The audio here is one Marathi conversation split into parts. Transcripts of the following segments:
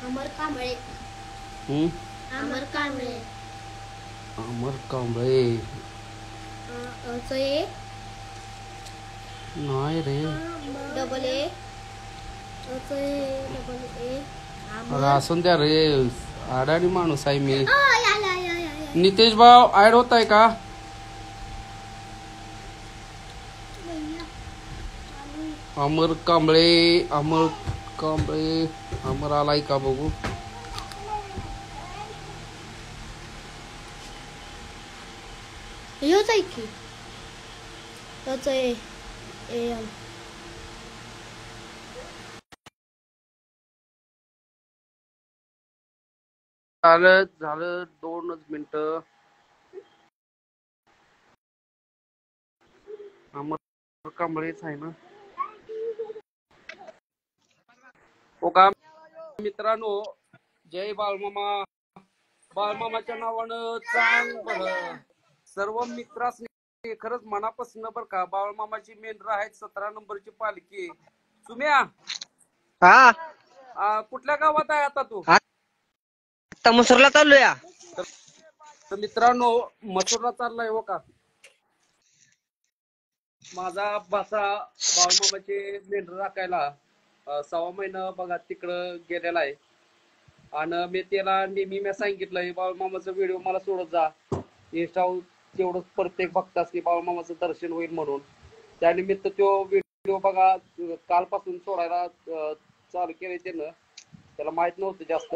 अमर कांबळे. हम्म अमर कांबळे. अमर कांबळे ए नाही रे. डबल ए डबल ए अरे असून द्या रे, अडाणी माणूस आहे मी. या. नितेश भाऊ ऍड होत आहे का? अमर कांबळे, अमर कांबळे, अमर आलाय का बघू. ह्योच आहे की, ह्योच ए झालं 2च मिनिटं. अमर कांबळेच आहे ना. हो का मित्रांनो, जय बाळमामा. बाळमामाच्या नावानं चांग भलं सर्व मित्रांनी खरंच मनापासून बर का. बाळमामाची मेंढर आहेत 17 नंबरची पालखी. सुम्या हा कुठल्या गावात आहे आता तू? आता मसूरला चाललोय. तर मित्रांनो मसूरला चाललाय हो का. माझा भाचा बाळमामाचे मेंढर राखायला 6 महिना बघा तिकडं गेलेला आहे. आणि मी त्याला नेहमी सांगितलंय बाळमामाचा व्हिडिओ मला सोडत जा इंस्टावर, तेवढंच प्रत्येक भक्तास बाळमामाचं दर्शन होईल म्हणून. त्यानिमित्त तो व्हिडिओ बघा कालपासून सोडायला चालू केलंय त्यानं. त्याला माहित नव्हतं जास्त.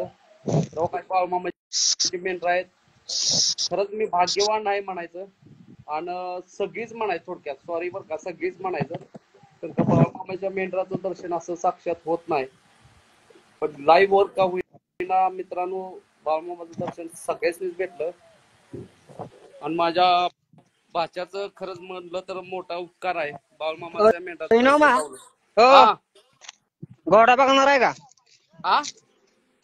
काय बाळमामाची मेंढर आहेत. खरंच मी भाग्यवान आहे म्हणायचं. आणि सगळीच म्हणायचं थोडक्यात, सॉरी बरं का, सगळीच म्हणायचं. तर बाळमामाच्या मेंढराचं दर्शन असं साक्षात होत नाही, पण लाईव्ह वर का होईना मित्रांनो बाळमामाचं दर्शन सगळ्यांनीच भेटलं. आणि माझ्या भाच्याचं खरंच म्हणलं तर मोठा उपकार आहे बाळमामाच्या मेंढराचं. हा घोडा बघणार आहे का?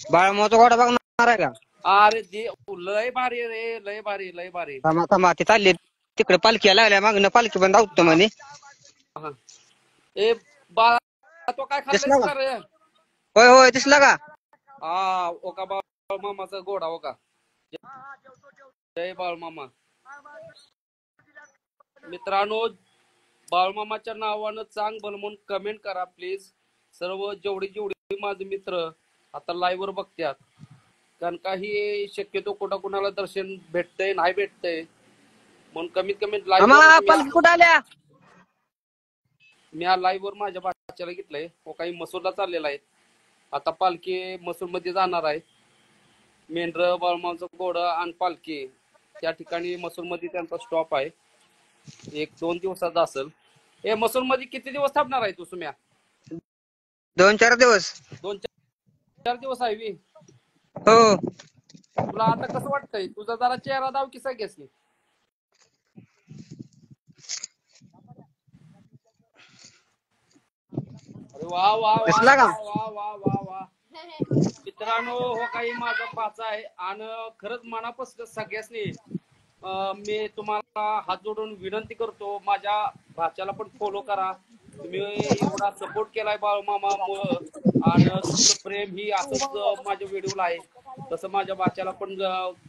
बाळमामाचा घोडा बघणार आहे का? अरे दे, लय भारी रे, लय भारी लय भारी. थांबा ते चालले तिकडे पालखी लागल्या मागणं, पालखी पण धावतो म्हणे. ए बाळा तो काय खाल्लायस का रे? होय दिसला का? ओका बाळमामाचा घोडा हो का. जय बाळमामा. मित्रांनो बाळमामाच्या नावानं चांग भलं म्हणून कमेंट करा प्लीज. सर्व जेवढे माझे मित्र आता लाईव्ह वर बघतात, कारण काही शक्यतो कुणाला दर्शन भेटतंय नाही भेटतंय म्हणून कमीत कमी पालखी कुठं आल्या? मी लाईव्ह वर माझ्या भाच्याला घेतलंय. काही मसूरला चाललेला आहे. आता पालखी मसूर मध्ये जाणार आहे. मेंढर बाळमामाचा घोडा आणि पालखी त्या ठिकाणी मसूर मध्ये त्यांचा स्टॉप आहे. 1-2 दिवसाचा असेल. मसूर मध्ये किती दिवस थांबणार आहे तू सुम्या? 2-4 दिवस. 2-4 दिवस आहे. हो. तुला आता कसं वाटतंय? तुझा जरा चेहरा दाव की सगळ्याच की. अरे वा वा वा दिसला का? वा वा वा वा. मित्रांनो हो काही माझा भाचा आहे आणि खरंच मनापासून सगळ्यांनी मी तुम्हाला हात जोडून विनंती करतो, माझ्या भाच्याला पण फॉलो करा. तुम्ही एवढा सपोर्ट केलाय बाळमामामुळं आणि तुमचं प्रेम ही असंच माझ्या व्हिडिओला आहे. तसं माझ्या भाच्याला पण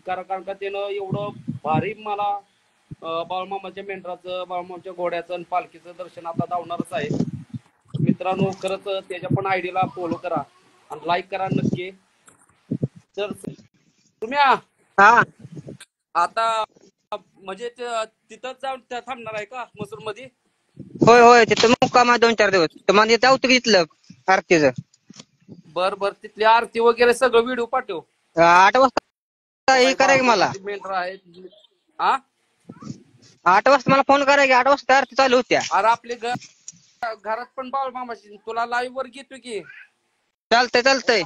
करा, कारण का त्यानं एवढं भारी मला बाळमामाच्या मेंढराचं, बाळमामाच्या घोड्याचं आणि पालखीचं दर्शन आता धावणारच आहे. मित्रांनो खरंच त्याच्या पण आयडीला फॉलो करा आणि लाईक करा नक्की. तर तुम्ही आता म्हणजे तिथंच जाऊन थांबणार आहे का मसूर मध्ये? होय तिथं मुक्काम 2-4 दिवस. तुम्हाला जाऊ घेतलं आरतीचं. बर तिथली आरती वगैरे सगळं व्हिडिओ पाठव. 8 वाजता हे कराय मला. मेंढर आहे 8 वाजता मला फोन कराय, 8 वाजता आरती चालू होत्या. अरे आपले घरात पण बाळमामाची तुला लाईव्ह वर घेतो की. चालतंय.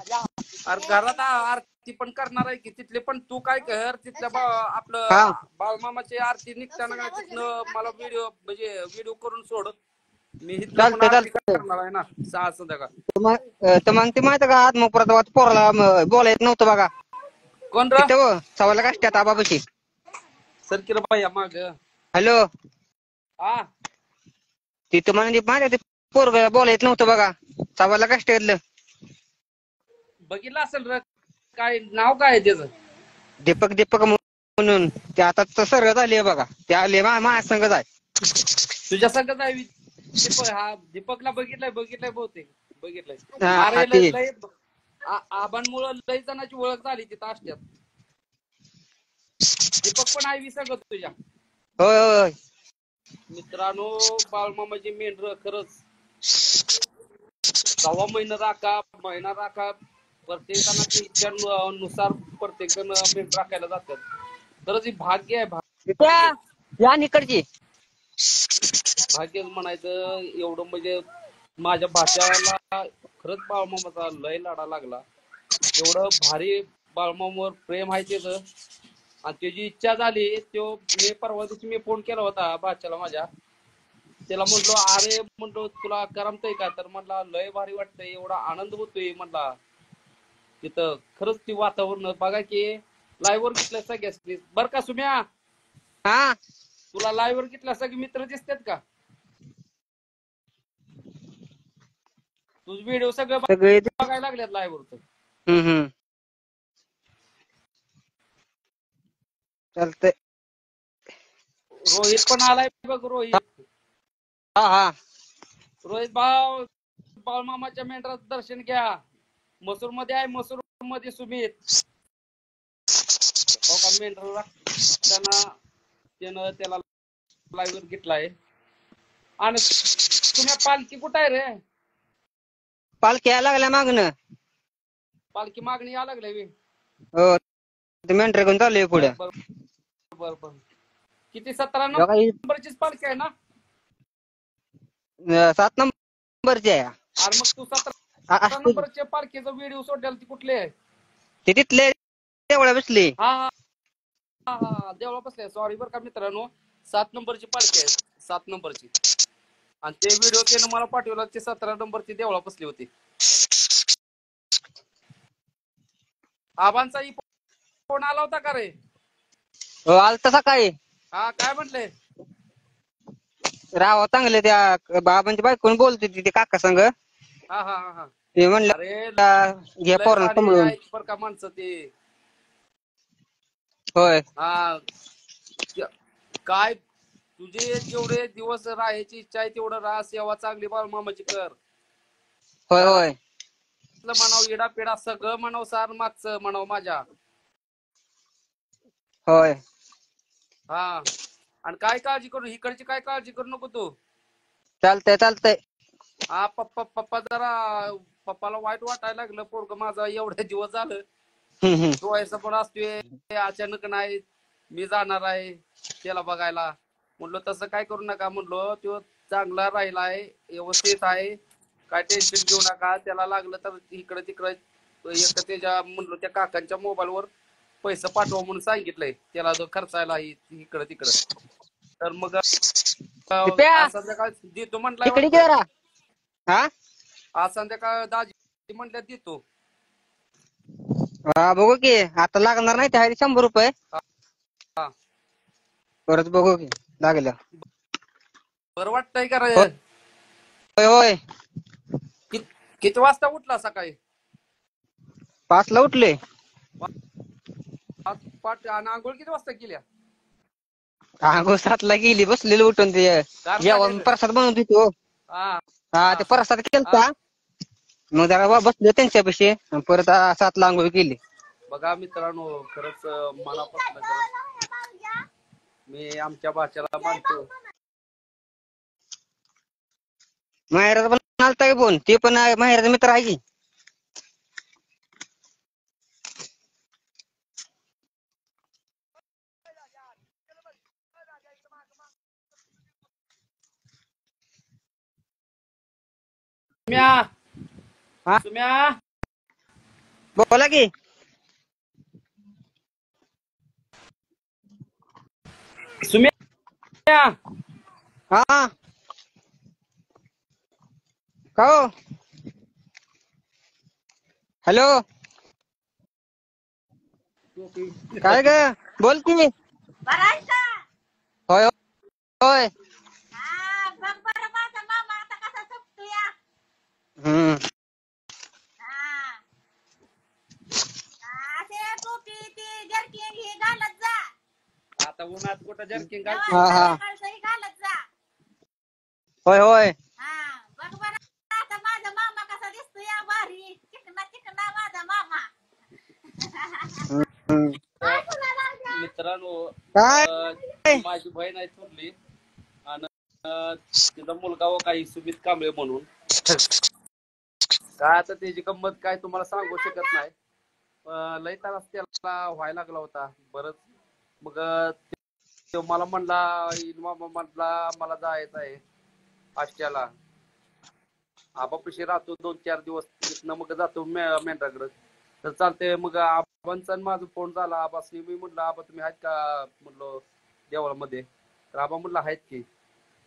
अरे घरात आरती पण करणार आहे की. तिथले पण तू काय कर, तिथल्या आपलं बाळमामाची आरती निघताना तिथनं मला व्हिडिओ करून सोड. मी इथलं पण आरती करणार आहे ना 6 संध्याकाळ. तर मग ते माहिती का आत्मपुरात पोराला बोलायचं नव्हतं बघा. कोण रे? सवाला काष्टात आबापाशी. सर की बाई माग. हॅलो. तिथं म्हणजे माहिती पोरग बोलायचं नव्हतं बघा, सवाला काष्टातलं. बघितलं असेल र, काय नाव काय आहे त्याचं? दीपक दीपक म्हणून ते आता सरळ झाली बघा, ते आले माझ्या संगत आहे. तुझ्या संगत आहे दीपक? हा दीपकला बघितलंय बहुतेक बघितलंय. हा अरे ते लय आबांमुळे लय जणांची ओळख झाली तिथं आष्ट्यात. दीपक पण आहे विसंगत तुझ्या. होय होय. मित्रांनो, बाळमामाची मेंढर खरंच 6 महिना राखा प्रत्येकाला इच्छा नुसार प्रत्येक जण मेंढर राखायला जातात. खरंच ही भाग्य आहे, भाग्य. या इकडची भाग्यच म्हणायचं एवढं. म्हणजे माझ्या भाच्याला खरंच बाळमामाचा लय लाडा लागला. एवढं भारी बाळमामावर प्रेम आहे त्याचं. आणि त्याची इच्छा झाली, तो मी परवा दिवशी मी फोन केला होता भाच्याला माझ्या. त्याला म्हटलो अरे म्हणतो तुला करमतय का? तर म्हणला लय भारी वाटतंय, एवढा आनंद होतोय म्हणला तिथं. खरंच ती वातावरण बघा की लाईव्ह वर घेतलं सगळ्या बर का सुम्या. हा तुला लाईव्ह वर घेतल्या सगळे मित्र दिसतात का? तुझ व्हिडिओ सगळं सगळे. बघायला लागल्यात लाईव्ह वर. चालतंय. रोहित पण आलाय बघ. रोहित हा हा रोहित भाऊ, बाळमामाच्या मेंढराचं दर्शन घ्या. मसूर मध्ये आहे, मसूर मध्ये सुमित हो का मेंढर राखताना त्यानं त्याला लाईव्ह वर घेतलाय. आणि तुम्ही पालखी कुठं आहे रे? पालखी यायला लागल्या मागणं. पालखी मागणी या लागले. हो ते मेंढर घेऊन चालू पुढे. बर किती 17 नंबरचीच पालखी आहे ना? 7 नंबरची आहे. अरे मग तू 17 नंबरच्या पालखीचा व्हिडिओ सोडलेला ती कुठली आहे? ते तिथले तेवढ्या बसली. हा हा हा देवळा बसले. सॉरी बरं का मित्रांनो, 7 नंबरची पालखी आहे, 7 नंबरची. आणि ते व्हिडिओ त्यानं मला पाठवला, ते 17 नंबरची देवळा बसली होती. आबांचा फोन आला होता का रे? हो आलता सकाळी. हा काय म्हटले? राव चांगले त्या बाबांची बायकोन बोलत होती ते काका संग. हा हा हा ते म्हणलं अरे घे पोरण सांभाळून. बर का माणसं ते. होय हा काय तुझे जेवढे दिवस राहायची इच्छा आहे तेवढं राहा. सेवा चांगली बाळमामाची कर. होय होय. म्हणाव इडा पिडा सगळं म्हणाव, सार मागचं म्हणाव माझ्या. होय हा आणि काय काळजी करू, इकडची काय काळजी करू नको तू. चालतंय चालतंय. हा पप्पा जरा पप्पाला वाईट वाटायला लागलं. पोरग माझा एवढे दिवस झालं डोळ्याचं पण असतोय, अचानक नाही मी जाणार आहे त्याला बघायला. म्हणलो तसं काय करू नका, म्हणलो तो चांगला राहिलाय, व्यवस्थित आहे, काय टेन्शन घेऊ नका. त्याला लागलं तर इकडे तिकडे एक त्याच्या म्हणलो त्या काकांच्या मोबाईलवर पैसे पाठवा म्हणून सांगितलंय त्याला जो खर्चायला इकडे तिकडे. तर मग आज संध्याकाळ देतो म्हटलाय तिकडे वाटतं. जरा. हा आज संध्याकाळ दाजी म्हटल्यात देतो. हा बघू की आता लागणार नाही ते 100 रुपये. हा परत बघू की लागलं. बरं वाटतंय का रे? होय होय. किती वाजता उठला सकाळी? 5 ला उठले. आणि आंघोळ किती वाजता केल्या? आंघोळ 7 ला गेली. बसलेलं उठून ते जेवण प्रसाद बनवत होतो. हा ते प्रसाद केलता. मग जरा बसले त्यांच्यापाशी. परत 7 ला आंघोळ केली. बघा मित्रांनो, खरंच मनापासून मी आमच्या भाच्याला मानतो. माहेराचा पण आलता की फोन. ते पण माहेराचा मित्र आहे की. सुम्या बोला की. सुम्या हा का हो? हॅलो काय ग? बोल की. होय होय. आता उन्हात कुठं जर्किंग हा हा घालत जा. होय होय हा बघ बरं आता माझा मामा कसा दिसतो या भारी चिकना चिकना माझा मामा. हम्म. काय तुला लागलं? मित्रांनो काय माझी बहीण आहे थोरली आणि तिचा मुलगा व काही सुमित कांबळे म्हणून काय आता त्याची गंमत काय तुम्हाला सांगू शकत नाही. लय त्रास त्याला व्हायला लागला होता बरंच. मग तो मला म्हणला मामा म्हटला मला जायचं आहे आष्ट्याला. आबापाशी राहतो 2-4 दिवस तिथनं मग जातो मेंढराकडं. तर चालते मग आबांचा माझा फोन झाला. आबासनी मी म्हटलं आबा तुम्ही आहेत का म्हटलं देवळामध्ये. तर आबा म्हटलं आहेत की.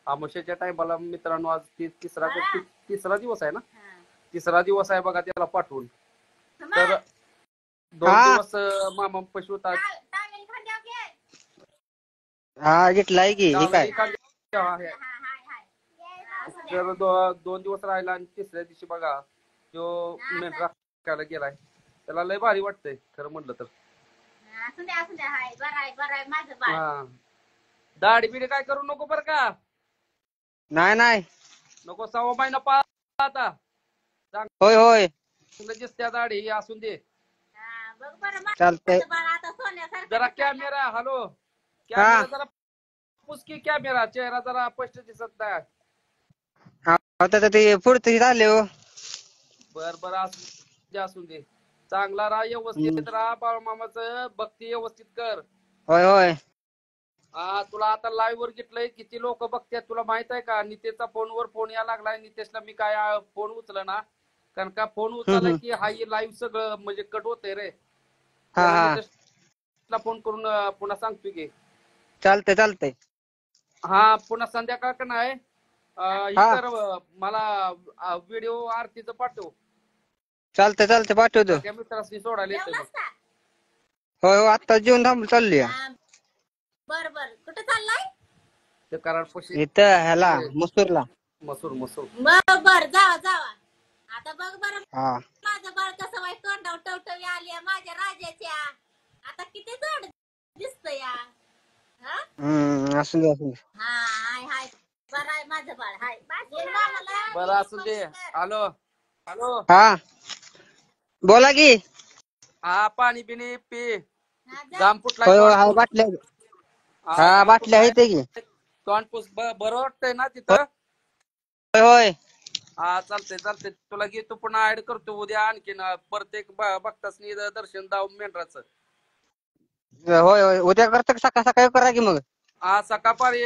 आमोशाच्या टायमाला मित्रांनो आज तिसरा दिवस आहे ना. तिसरा दिवस आहे बघा त्याला पाठवून. तर 2 दिवस मामा पशु होता. टावेल खांद्यावर घे. हा घेतलाय की हे काय तर 2 दिवस राहिला आणि तिसऱ्या दिवशी बघा तो मेंढरा राखायला गेलाय. त्याला लय भारी वाटतंय खरं म्हटलं तर. असू द्या हाय बरं आहे माझं बाळ. हा दाढी बिडी काय करू नको बरं का. नाही नको 6 महिना पाहा आता. होय होय दिसत्या दाढी असून दे. हा, बघ बरं चालतंय. माझं बाळ आता सोन्यासारखं जरा दिसतंय. कॅमेरा हॅलो कॅमेरा जरा पुसकी कॅमेरा चेहरा जरा स्पष्ट दिसत नाही. आता ते पुढचं झाले हो. बर असून दे चांगला राहा व्यवस्थित राहा बाळमामाचं भक्ती व्यवस्थित कर. होय होय हा तुला आता लाईव्ह वर घेतलंय किती लोक बघतात तुला माहित आहे का. नितेशचा फोनवर फोन यायला लागलाय. नितेशला मी काय फोन उचल ना कारण का फोन उचलला की हा लाईव्ह सगळं म्हणजे कट होतंय रे. नितेशला फोन करून पुन्हा सांगतोय की चालतंय हा पुन्हा संध्याकाळ का नाही कर मला व्हिडिओ आरतीचं पाठव. चालतंय पाठवतो. सगळ्या मित्रांनी सोडायला येतोय बघ. होय हो आत्ता जेवण थांबून चाललोय. बर कुठे चाललाय? ते कराडपाशी इथं ह्याला मसूरला. मसूर बर जावा आता बघ बरं हा माझं बाळ कसं वाईट तोंडावर टवटवी आली माझ्या राजाच्या. आता किती जोड दिसत या. असू दे हा हाय बरं आहे माझं बाळ हाय. बरं असू दे. हॅलो हा बोला की. हा पाणी बिणी पी. जा. जाम फुटलाय होय तोंड हाय पुस. बाटल्या. जाम बाटल्या फुटलाय. आहेत की. तोंड पुस बरं वाटतंय ना तिथं. होय हा चालतंय तुला घेतो पुन्हा ऍड करतो उद्या आणखीन प्रत्येक भक्तासनी दर्शन दाव मेंढराचं. होय उद्या करता सकाळी करा की मग. हा सकाळपारी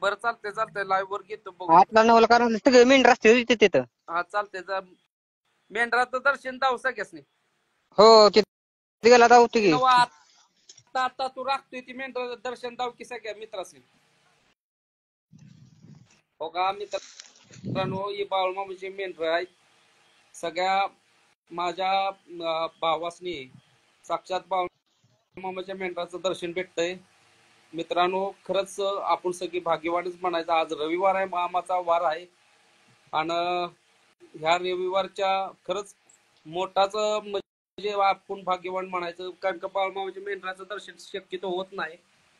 बरं चालतंय लाईव्ह वर घेतो बघू. 8-9 कारण सगळे मेंढर असते तिथं. हा चालतंय मेंढराचं दर्शन दाव सगळ्यासनी. हो तिथे गेला जाऊ की. आता तू राखतोय ती मेंढर दर्शन दाव की सगळ्या मित्रासनी. हो का मित्रांनो ही बाळूमामाची मेंढर आहेत. सगळ्या माझ्या भावासनी साक्षात बाळूमामाच्या मेंढराचं दर्शन भेटतंय. मित्रांनो खरंच आपण सगळी भाग्यवानच म्हणायचं. आज रविवार आहे मामाचा वार आहे आणि ह्या रविवारच्या खरंच मोठाच म्हणजे आपण भाग्यवान म्हणायचं. कारण का बाळूमामाच्या मेंढराचं दर्शन शक्यतो होत नाही.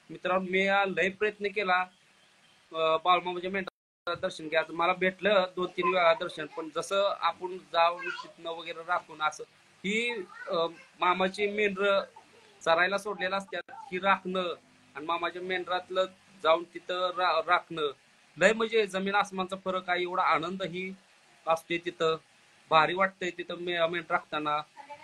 मित्रांनो मी लय प्रयत्न केला बाळूमामाच्या मेंढराचं दर्शन घ्यायचं. मला भेटलं 2-3 वेळा दर्शन. पण जसं आपण जाऊन तिथनं वगैरे राखून असं ही मामाची मेंढर चरायला सोडलेलं असतात ही राखणं आणि मामाच्या मेंढरातलं जाऊन तिथं राखणं लय म्हणजे जमीन आसमानचा फरक आहे. एवढा आनंद ही असते तिथं. भारी वाटतंय तिथं मेंढर राखताना.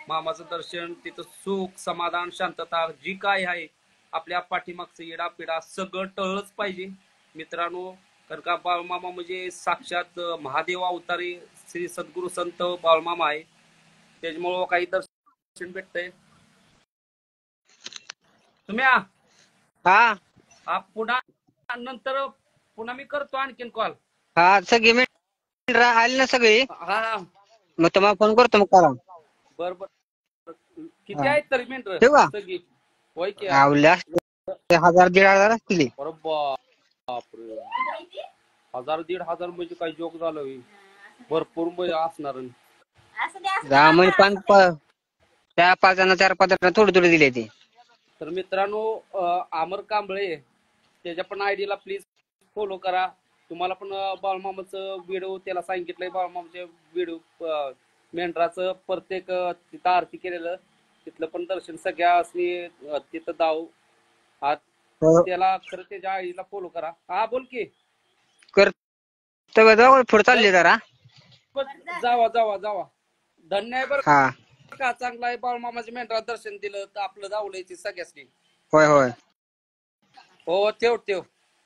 मामाचं दर्शन तिथं सुख समाधान शांतता जी काय आहे आपल्या पाठीमागचं येडापिडा सगळं टळलंच पाहिजे मित्रांनो. कारण का बाळूमामा म्हणजे साक्षात महादेव अवतारी श्री सद्गुरु संत बाळूमामा आहे. त्याच्यामुळं काही दर्शन भेटतंय. तुम्ही पुन्हा नंतर पुन्हा मी करतो आणखीन कॉल. हा सगळी मेंढर आली ना सगळी. हा मग तुम्हाला फोन करतो मग करा. बर किती आहेत तरी मेंढर ठेवू का? सगळी होय की 1000-1500 असतील. बापरे 1000-1500 म्हणजे काही जोक झालं. भरपूर असणार. म्हणजे 5 जण 4-5 जण थोडी दिले ते. तर मित्रांनो अमर कांबळे त्याच्या पण आयडीला प्लीज फॉलो करा. तुम्हाला पण बाळमामाचं व्हिडिओ त्याला सांगितलंय, बाळमामाचे व्हिडिओ मेंढराचं प्रत्येक तिथं आरती केलेलं तिथलं पण दर्शन सगळ्यासनी तिथं दाव त्याला खरं त्याच्या आईला फॉलो करा. हा बोल की कर्तव्य पुढे चालले जरा. जावा जावा जावा. धन्य आहे बरं हा का, चांगला आहे. बाळमामाच्या मेंढरा दर्शन दिलं तर आपलं जावलं सगळ्यासनी. होय होय हो ठेव ठेव.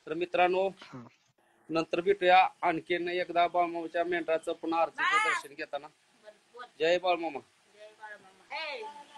तर मित्रांनो नंतर भेटूया आणखीन एकदा बाळमामाच्या मेंढराचं पुन्हा आरतीचं दर्शन घेताना. जय बाळमामा. जय बाळमामा.